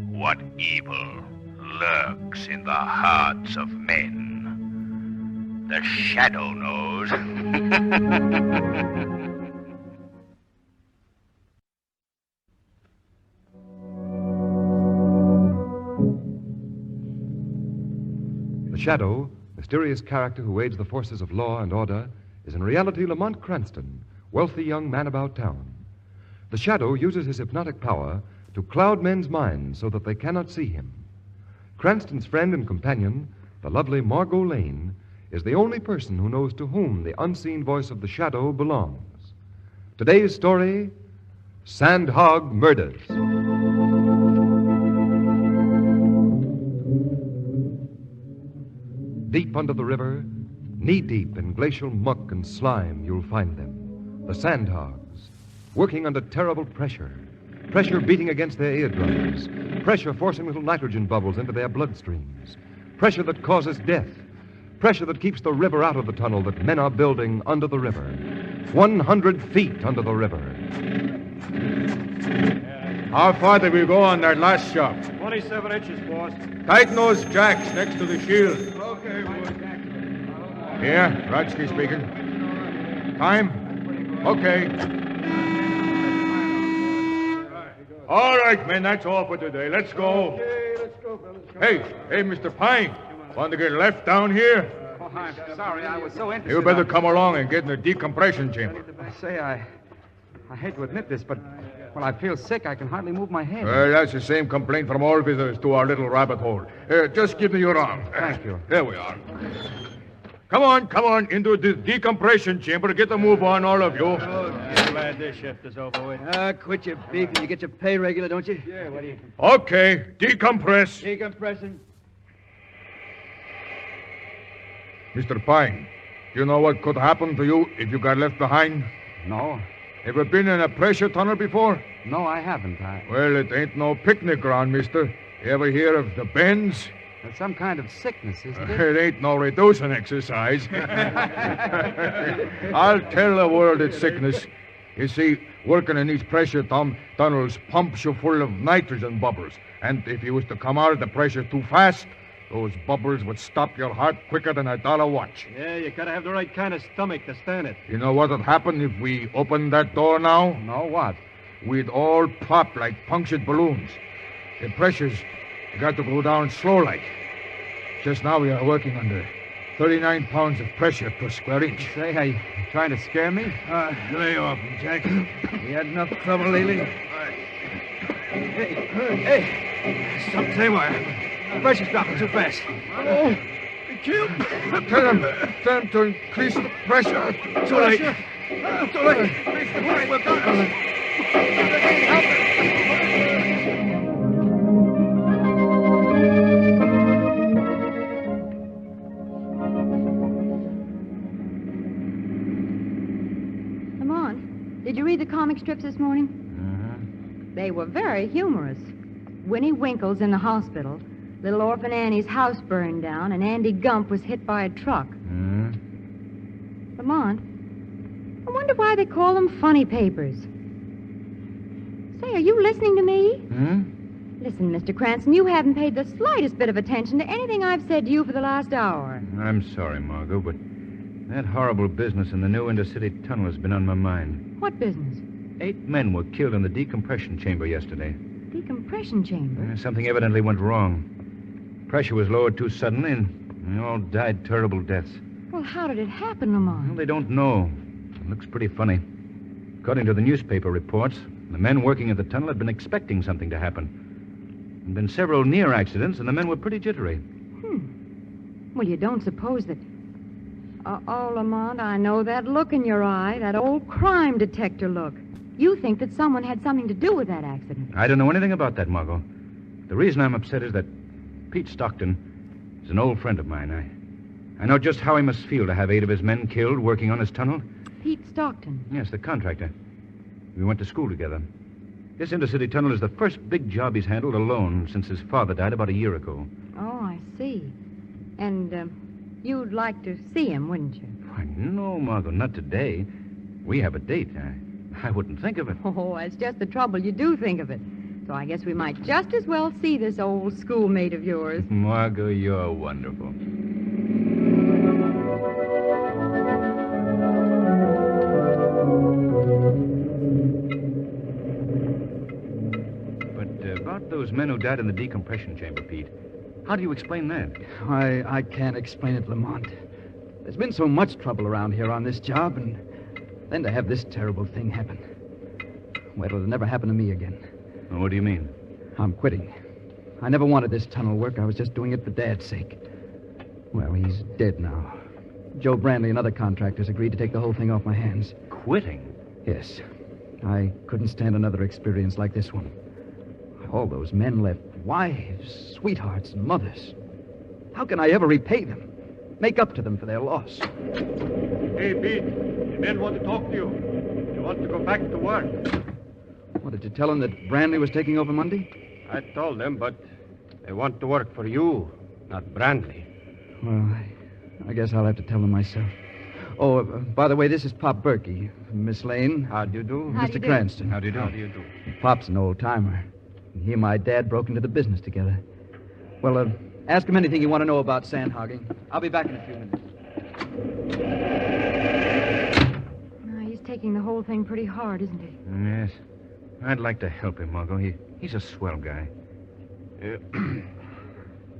What evil lurks in the hearts of men? The shadow knows. The Shadow, mysterious character who aids the forces of law and order, is in reality Lamont Cranston, wealthy young man about town. The Shadow uses his hypnotic power to cloud men's minds so that they cannot see him. Cranston's friend and companion, the lovely Margot Lane, is the only person who knows to whom the unseen voice of the Shadow belongs. Today's story, Sandhog Murders. Deep under the river, knee-deep in glacial muck and slime, you'll find them, the sandhogs, working under terrible pressure. Pressure beating against their eardrums. Pressure forcing little nitrogen bubbles into their bloodstreams. Pressure that causes death. Pressure that keeps the river out of the tunnel that men are building under the river. 100 feet under the river. How far did we go on that last shot? 27 inches, boss. Tighten those jacks next to the shield. Okay, boss. Here, Rodsky speaking. Time? Okay. All right, men, that's all for today. Let's go. Okay, let's go, fellas. Hey, Mr. Pine. Want to get left down here? Oh, I'm sorry. I was so interested. You better come along and get in the decompression chamber. I say, I hate to admit this, but when I feel sick, I can hardly move my head. Well, that's the same complaint from all visitors to our little rabbit hole. Just give me your arm. Thank you. There we are. Come on, into the decompression chamber. Get the move on, all of you. I'm glad this shift is over with. Quit your beef and you get your pay regular, don't you? Yeah, what do you... Okay, decompress. Decompression. Mr. Pine, you know what could happen to you if you got left behind? No. Ever been in a pressure tunnel before? No, I haven't. Well, it ain't no picnic ground, mister. You ever hear of the bends? It's some kind of sickness, isn't it? It ain't no reducing exercise. I'll tell the world it's sickness. You see, working in these pressure tunnels pumps you full of nitrogen bubbles. And if you was to come out of the pressure too fast, those bubbles would stop your heart quicker than a dollar watch. Yeah, you gotta have the right kind of stomach to stand it. You know what would happen if we opened that door now? No, what? We'd all pop like punctured balloons. The pressure's got to go down slow like. Just now we are working under 39 pounds of pressure per square inch. Say, are you trying to scare me? Lay off him, Jack. You had enough trouble lately? Hey, stop the wire. The pressure's dropping too fast. Oh, Tell them to increase the pressure. Too late. Too late. We're done. Did you read the comic strips this morning? They were very humorous. Winnie Winkle's in the hospital. Little orphan Annie's house burned down, and Andy Gump was hit by a truck. Lamont, I wonder why they call them funny papers. Say, are you listening to me? Listen, Mr. Cranston, you haven't paid the slightest bit of attention to anything I've said to you for the last hour. I'm sorry, Margot, but that horrible business in the new intercity tunnel has been on my mind. What business? 8 men were killed in the decompression chamber yesterday. Decompression chamber? Something evidently went wrong. Pressure was lowered too suddenly, and they all died terrible deaths. Well, how did it happen, Lamont? Well, they don't know. It looks pretty funny. According to the newspaper reports, the men working at the tunnel had been expecting something to happen. There had been several near accidents, and the men were pretty jittery. Well, you don't suppose that... Oh, Lamont, I know that look in your eye, that old crime detector look. You think that someone had something to do with that accident. I don't know anything about that, Margot. The reason I'm upset is that Pete Stockton is an old friend of mine. I know just how he must feel to have 8 of his men killed working on his tunnel. Pete Stockton? Yes, the contractor. We went to school together. This intercity tunnel is the first big job he's handled alone since his father died about a year ago. Oh, I see. And you'd like to see him, wouldn't you? Why, no, Margot, not today. We have a date. I wouldn't think of it. Oh, that's just the trouble. You do think of it. So I guess we might just as well see this old schoolmate of yours. Margot, you're wonderful. But about those men who died in the decompression chamber, Pete, how do you explain that? I can't explain it, Lamont. There's been so much trouble around here on this job, and then to have this terrible thing happen. Well, it'll never happen to me again. Well, what do you mean? I'm quitting. I never wanted this tunnel work. I was just doing it for Dad's sake. Well, he's dead now. Joe Brandley and other contractors agreed to take the whole thing off my hands. Quitting? Yes. I couldn't stand another experience like this one. All those men left wives, sweethearts, and mothers. How can I ever repay them? Make up to them for their loss? Hey, Pete, the men want to talk to you. They want to go back to work. What, did you tell them that Brandley was taking over Monday? I told them, but they want to work for you, not Brandley. Well, I guess I'll have to tell them myself. Oh, by the way, this is Pop Berkey. Miss Lane. How do you do? How do you Mr. do? Cranston. How do you do? How do you do? Pop's an old-timer. He and my dad broke into the business together. Well, ask him anything you want to know about sandhogging. I'll be back in a few minutes. He's taking the whole thing pretty hard, isn't he? Yes. I'd like to help him, Margot. He's a swell guy.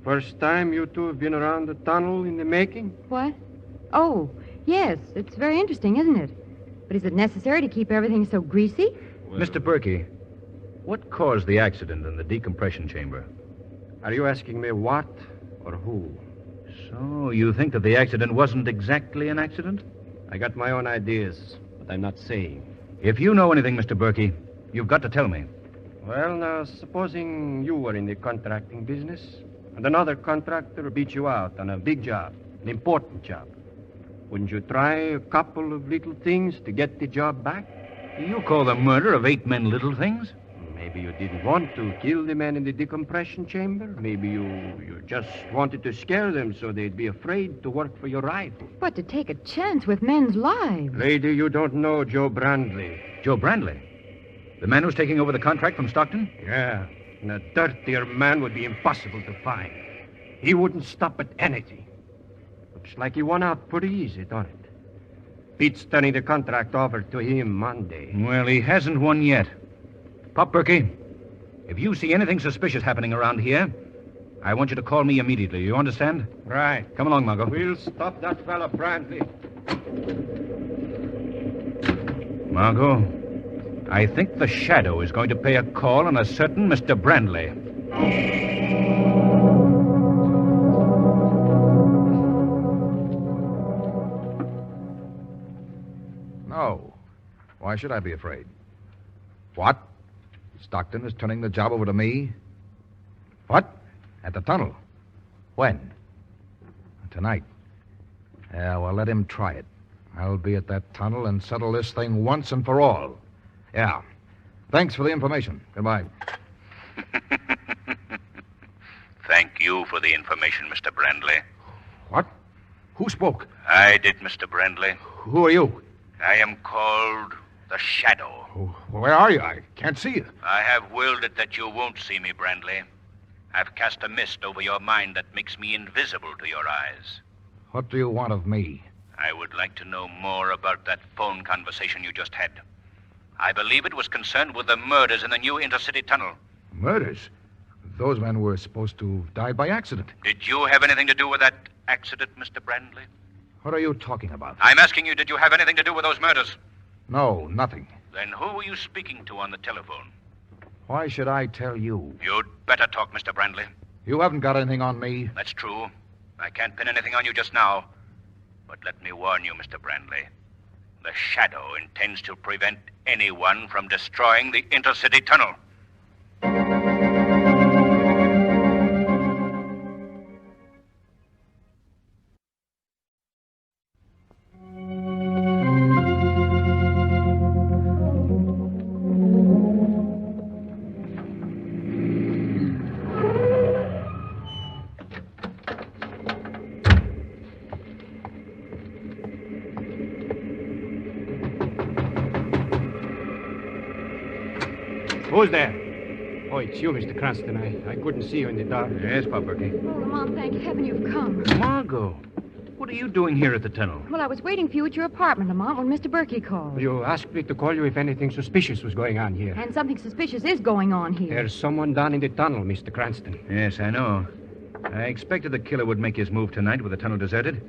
First time you two have been around the tunnel in the making? What? Oh, yes. It's very interesting, isn't it? But is it necessary to keep everything so greasy? Well, Mr. Berkey, what caused the accident in the decompression chamber? are you asking me what or who? So, you think that the accident wasn't exactly an accident? I got my own ideas, but I'm not saying. If you know anything, Mr. Berkey, you've got to tell me. Well, now, supposing you were in the contracting business, and another contractor beat you out on a big job, an important job. Wouldn't you try a couple of little things to get the job back? You call the murder of 8 men little things? Maybe you didn't want to kill the men in the decompression chamber. Maybe you just wanted to scare them so they'd be afraid to work for your rival. But to take a chance with men's lives. Lady, you don't know Joe Brandley. Joe Brandley? The man who's taking over the contract from Stockton? Yeah, and a dirtier man would be impossible to find. He wouldn't stop at anything. Looks like he won out pretty easy, don't it? Pete's turning the contract over to him Monday. Well, he hasn't won yet. Pop Berkey, if you see anything suspicious happening around here, I want you to call me immediately. You understand? Right. Come along, Margot. We'll stop that fella Brandley. Margot, I think the Shadow is going to pay a call on a certain Mr. Brandley. No. Why should I be afraid? What? Stockton is turning the job over to me? What? At the tunnel? When? Tonight. Yeah, well, let him try it. I'll be at that tunnel and settle this thing once and for all. Yeah. Thanks for the information. Goodbye. Thank you for the information, Mr. Brandley. What? Who spoke? I did, Mr. Brandley. Who are you? I am called the Shadow. Where are you? I can't see you. I have willed it that you won't see me, Brandley. I've cast a mist over your mind that makes me invisible to your eyes. What do you want of me? I would like to know more about that phone conversation you just had. I believe it was concerned with the murders in the new intercity tunnel. Murders? Those men were supposed to have died by accident. Did you have anything to do with that accident, Mr. Brandley? What are you talking about? I'm asking you, did you have anything to do with those murders? No, nothing. Then who were you speaking to on the telephone? Why should I tell you? You'd better talk, Mr. Brandley. You haven't got anything on me. That's true. I can't pin anything on you just now. But let me warn you, Mr. Brandley. The Shadow intends to prevent anyone from destroying the intercity tunnel. Who's there? Oh, it's you, Mr. Cranston. I couldn't see you in the dark. Yes, Pop Berkey. Oh, Lamont, thank heaven you've come. Margot, what are you doing here at the tunnel? Well, I was waiting for you at your apartment, Lamont, when Mr. Berkey called. You asked me to call you if anything suspicious was going on here. And something suspicious is going on here. There's someone down in the tunnel, Mr. Cranston. Yes, I know. I expected the killer would make his move tonight with the tunnel deserted.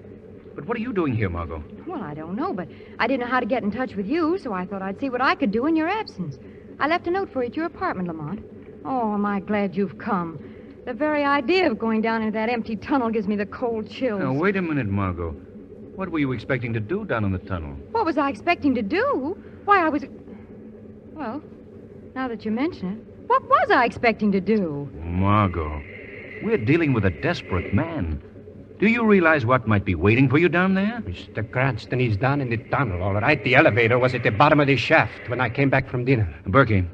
But what are you doing here, Margot? Well, I don't know, but I didn't know how to get in touch with you, so I thought I'd see what I could do in your absence. I left a note for you at your apartment, Lamont. Oh, am I glad you've come. The very idea of going down into that empty tunnel gives me the cold chills. Now, wait a minute, Margot. What were you expecting to do down in the tunnel? What was I expecting to do? Why, I was... Well, now that you mention it, what was I expecting to do? Margot, we're dealing with a desperate man. Do you realize what might be waiting for you down there? Mr. Cranston, he's down in the tunnel, all right. The elevator was at the bottom of the shaft when I came back from dinner. Berkey,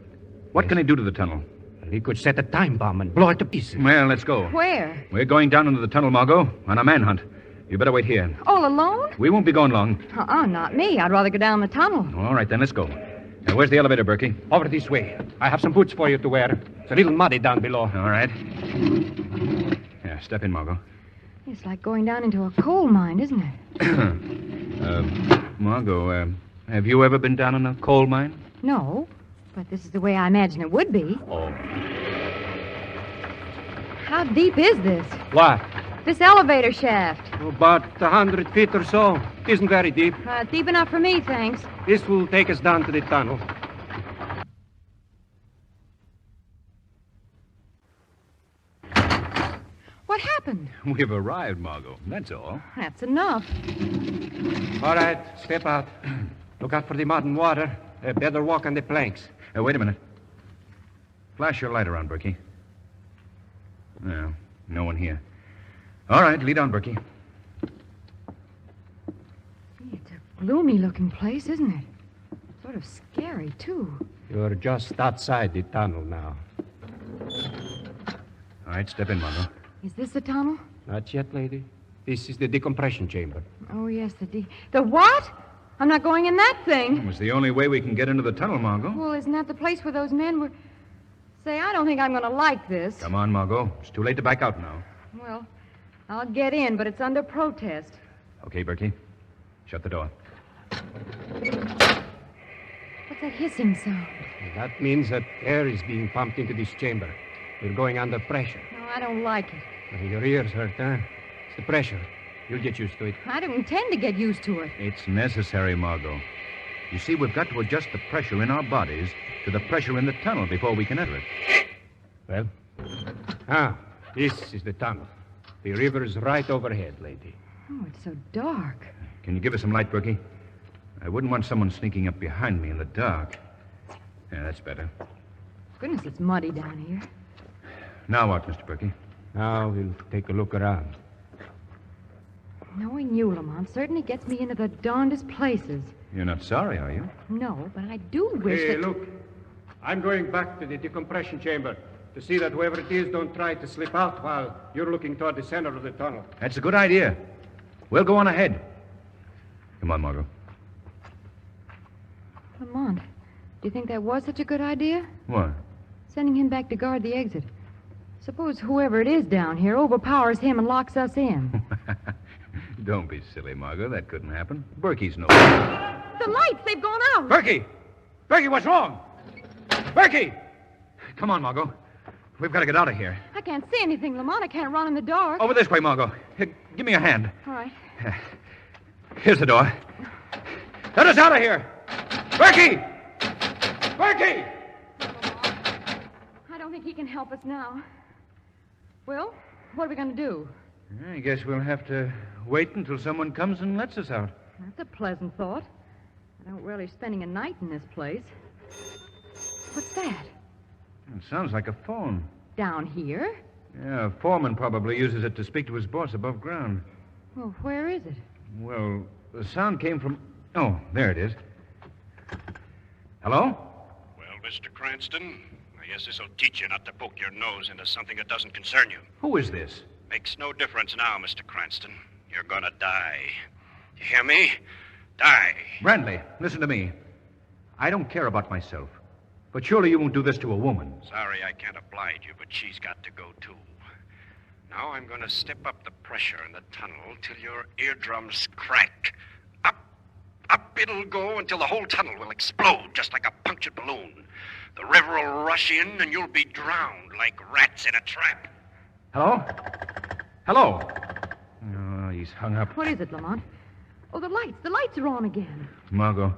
what can he do to the tunnel? He could set a time bomb and blow it to pieces. Well, let's go. Where? We're going down into the tunnel, Margot, on a manhunt. You better wait here. All alone? We won't be going long. Not me. I'd rather go down the tunnel. All right, then, let's go. Now, where's the elevator, Berkey? Over this way. I have some boots for you to wear. It's a little muddy down below. All right. Yeah, step in, Margot. It's like going down into a coal mine, isn't it? Margot, have you ever been down in a coal mine? No, but this is the way I imagine it would be. Oh. How deep is this? What? This elevator shaft. About 100 feet or so. Isn't very deep. Deep enough for me, thanks. This will take us down to the tunnel. What happened? We've arrived, Margot. That's all. That's enough. All right, step out. Look out for the mud and water. Better walk on the planks. Wait a minute. Flash your light around, Berkey. No one here. All right, lead on, Berkey. It's a gloomy-looking place, isn't it? Sort of scary, too. You're just outside the tunnel now. All right, step in, Margot. Is this the tunnel? Not yet, lady. This is the decompression chamber. Oh, yes, the what? I'm not going in that thing. It was the only way we can get into the tunnel, Margot. Well, isn't that the place where those men were... Say, I don't think I'm going to like this. Come on, Margot. It's too late to back out now. Well, I'll get in, but it's under protest. Okay, Berkey. Shut the door. What's that hissing sound? That means that air is being pumped into this chamber. We're going under pressure. No, I don't like it. Your ears hurt, huh? It's the pressure. You'll get used to it. I don't intend to get used to it. It's necessary, Margot. You see, we've got to adjust the pressure in our bodies to the pressure in the tunnel before we can enter it. Well, this is the tunnel. The river is right overhead, lady. Oh, it's so dark. Can you give us some light, Berkey? I wouldn't want someone sneaking up behind me in the dark. Yeah, that's better. Goodness, it's muddy down here. Now what, Mr. Berkey? Now we'll take a look around. Knowing you, Lamont, certainly gets me into the darndest places. You're not sorry, are you? No, but I do wish Hey, that... look. I'm going back to the decompression chamber to see that whoever it is don't try to slip out while you're looking toward the center of the tunnel. That's a good idea. We'll go on ahead. Come on, Margot. Lamont, do you think that was such a good idea? What? Sending him back to guard the exit. Suppose whoever it is down here overpowers him and locks us in. Don't be silly, Margot. That couldn't happen. Berkey's no... The lights, they've gone out. Berkey! Berkey, what's wrong? Berkey! Come on, Margot. We've got to get out of here. I can't see anything, Lamont. I can't run in the dark. Over this way, Margot. Here, give me a hand. All right. Here's the door. Let us out of here! Berkey! Berkey! I don't think he can help us now. Well, what are we going to do? I guess we'll have to wait until someone comes and lets us out. That's a pleasant thought. I don't relish spending a night in this place. What's that? It sounds like a phone. Down here? Yeah, a foreman probably uses it to speak to his boss above ground. Well, where is it? Well, the sound came from... Oh, there it is. Hello? Well, Mr. Cranston, I guess this'll teach you not to poke your nose into something that doesn't concern you. Who is this? Makes no difference now, Mr. Cranston. You're gonna die. You hear me? Die. Brandley, listen to me. I don't care about myself. But surely you won't do this to a woman. Sorry I can't oblige you, but she's got to go, too. Now I'm going to step up the pressure in the tunnel till your eardrums crack. Up it'll go until the whole tunnel will explode, just like a punctured balloon. The river will rush in, and you'll be drowned like rats in a trap. Hello? Hello? Oh, he's hung up. What is it, Lamont? Oh, the lights. The lights are on again. Margot,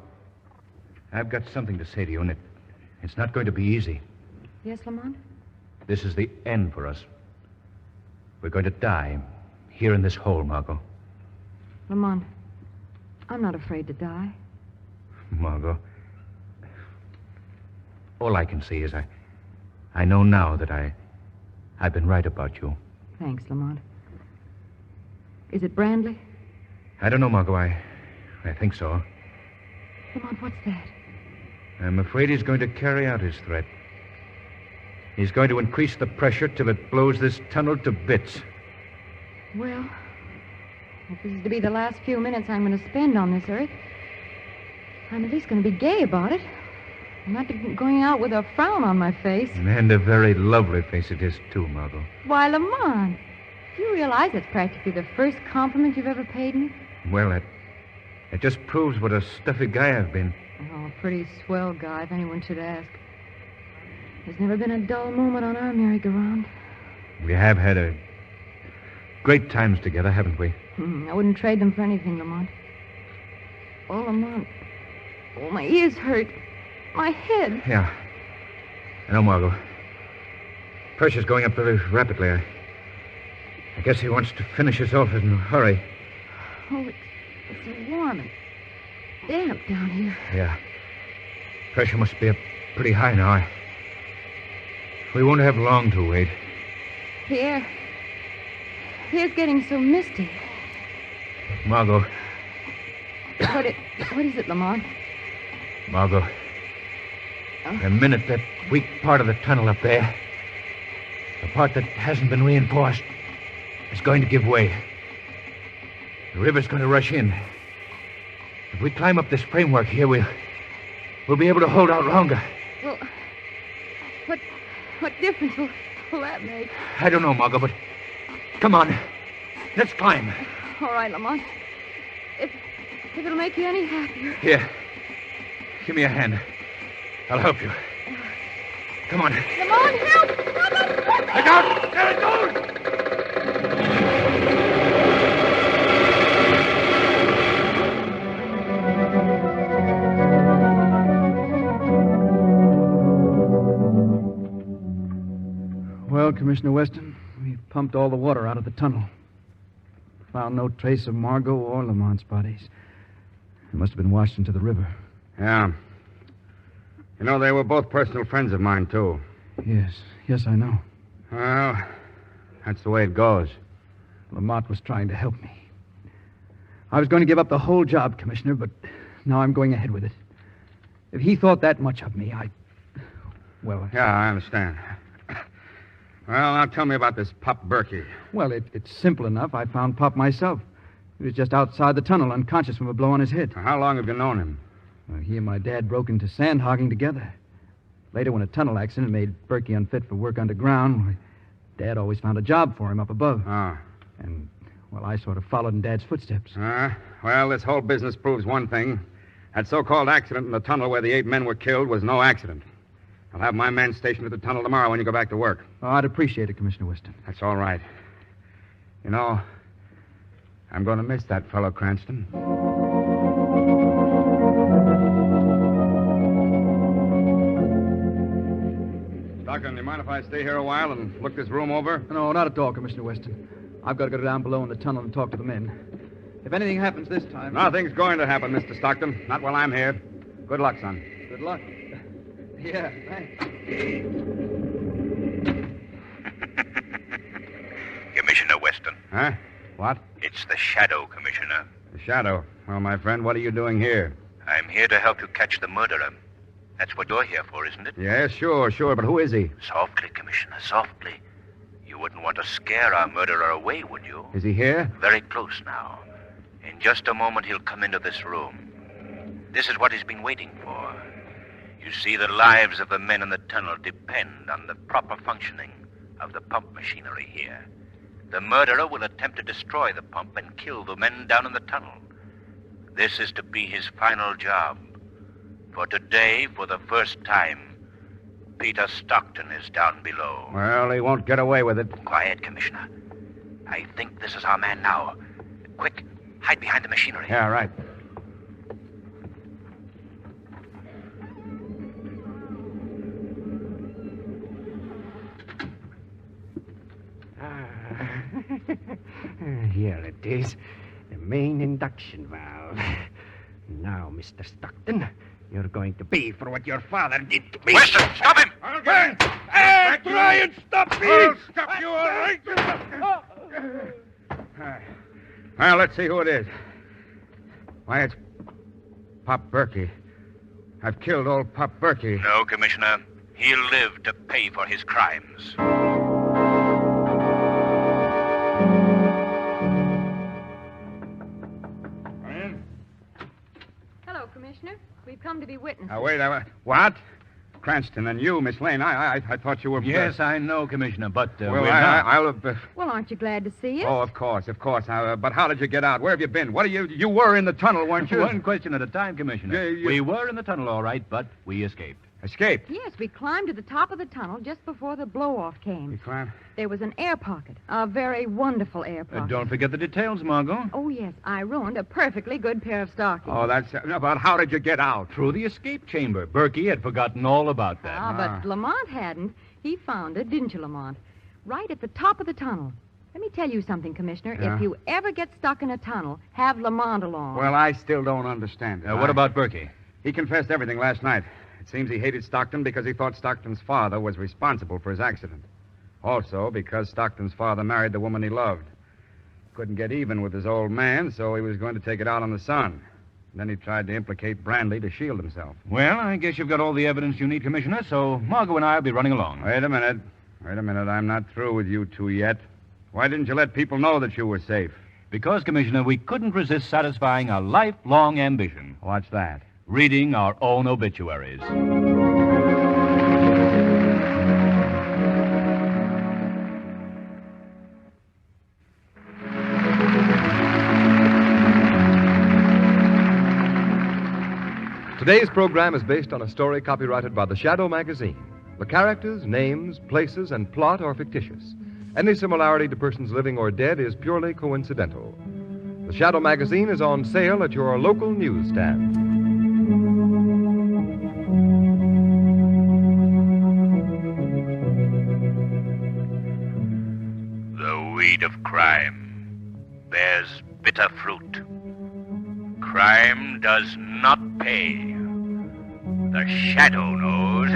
I've got something to say to you, and it's not going to be easy. Yes, Lamont? This is the end for us. We're going to die here in this hole, Margot. Lamont, I'm not afraid to die. Margot, all I can see is I know now that I've been right about you. Thanks, Lamont. Is it Brandley? I don't know, Margot. I think so. Lamont, what's that? I'm afraid he's going to carry out his threat. He's going to increase the pressure till it blows this tunnel to bits. Well, if this is to be the last few minutes I'm going to spend on this earth, I'm at least going to be gay about it. I'm not going out with a frown on my face. And a very lovely face it is, too, Margot. Why, Lamont, do you realize that's practically the first compliment you've ever paid me? Well, it just proves what a stuffy guy I've been. Oh, a pretty swell guy, if anyone should ask. There's never been a dull moment on our merry-go-round. We have had great times together, haven't we? I wouldn't trade them for anything, Lamont. Oh, Lamont. Oh, my ears hurt. My head. Yeah. I know, Margot. Pressure's going up very rapidly. I guess he wants to finish us off in a hurry. Oh, it's so warm and damp down here. Yeah. Pressure must be up pretty high now. We won't have long to wait. The air's getting so misty. Margot. What is it, Lamont? Margot. The minute that weak part of the tunnel up there, the part that hasn't been reinforced, is going to give way. The river's going to rush in. If we climb up this framework here, we'll be able to hold out longer. Well, what difference will that make? I don't know, Margot, but come on. Let's climb. All right, Lamont. If it'll make you any happier. Here. Give me a hand. I'll help you. Come on. Lamont, help! Look out! There it goes! Well, Commissioner Weston, we pumped all the water out of the tunnel. Found no trace of Margot or Lamont's bodies. They must have been washed into the river. Yeah. You know, they were both personal friends of mine, too. Yes, I know. Well, that's the way it goes. Lamont was trying to help me. I was going to give up the whole job, Commissioner, but now I'm going ahead with it. If he thought that much of me, Well... Yeah, I understand. Well, now tell me about this Pop Berkey. Well, it's simple enough. I found Pop myself. He was just outside the tunnel, unconscious from a blow on his head. How long have you known him? Well, he and my dad broke into sandhogging together. Later, when a tunnel accident made Berkey unfit for work underground, Dad always found a job for him up above. Oh. And, well, I sort of followed in Dad's footsteps. Well, this whole business proves one thing. That so-called accident in the tunnel where the 8 men were killed was no accident. I'll have my men stationed at the tunnel tomorrow when you go back to work. Oh, I'd appreciate it, Commissioner Weston. That's all right. You know, I'm going to miss that fellow Cranston. Stockton, do you mind if I stay here a while and look this room over? No, not at all, Commissioner Weston. I've got to go down below in the tunnel and talk to the men. If anything happens this time... Nothing's going to happen, Mr. Stockton. Not while I'm here. Good luck, son. Good luck. Yeah, thanks. Commissioner Weston. Huh? What? It's the Shadow, Commissioner. The Shadow. Well, my friend, what are you doing here? I'm here to help you catch the murderer. That's what you're here for, isn't it? Yes, sure, but who is he? Softly, Commissioner, softly. You wouldn't want to scare our murderer away, would you? Is he here? Very close now. In just a moment, he'll come into this room. This is what he's been waiting for. You see, the lives of the men in the tunnel depend on the proper functioning of the pump machinery here. The murderer will attempt to destroy the pump and kill the men down in the tunnel. This is to be his final job. For today, for the first time, Peter Stockton is down below. Well, he won't get away with it. Quiet, Commissioner. I think this is our man now. Quick, hide behind the machinery. Yeah, right. Here it is. The main induction valve. Now, Mr. Stockton, you're going to pay for what your father did to me. Weston, stop him! Try and stop me! I'll stop you, all right? Well, let's see who it is. Why, it's Pop Berkey. I've killed old Pop Berkey. No, Commissioner. He'll live to pay for his crimes. Hello, Commissioner. We've come to be witnesses. Now, wait. What? Cranston and you, Miss Lane. I thought you were... Yes, I know, Commissioner, but Well, we're not. I'll... Well, aren't you glad to see us? Oh, of course. But how did you get out? Where have you been? What are you... You were in the tunnel, weren't you? One question at a time, Commissioner. Yeah, We were in the tunnel, all right, but we escaped. Escaped. Yes, we climbed to the top of the tunnel just before the blow-off You came. climbed? There was an air pocket, a very wonderful air pocket. Don't forget the details, Margot. Oh, yes, I ruined a perfectly good pair of stockings. Oh, that's... But how did you get out? Through the escape chamber. Berkey had forgotten all about that. But Lamont hadn't. He found it, didn't you, Lamont? Right at the top of the tunnel. Let me tell you something, Commissioner. Yeah? If you ever get stuck in a tunnel, have Lamont along. Well, I still don't understand it. What about Berkey? He confessed everything last night. It seems he hated Stockton because he thought Stockton's father was responsible for his accident. Also, because Stockton's father married the woman he loved. Couldn't get even with his old man, so he was going to take it out on the son. Then he tried to implicate Brandley to shield himself. Well, I guess you've got all the evidence you need, Commissioner, so Margot and I will be running along. Wait a minute. I'm not through with you two yet. Why didn't you let people know that you were safe? Because, Commissioner, we couldn't resist satisfying a lifelong ambition. What's that? Reading our own obituaries. Today's program is based on a story copyrighted by the Shadow magazine. The characters, names, places, and plot are fictitious. Any similarity to persons living or dead is purely coincidental. The Shadow magazine is on sale at your local newsstand. The weed of crime bears bitter fruit. Crime does not pay. The Shadow knows.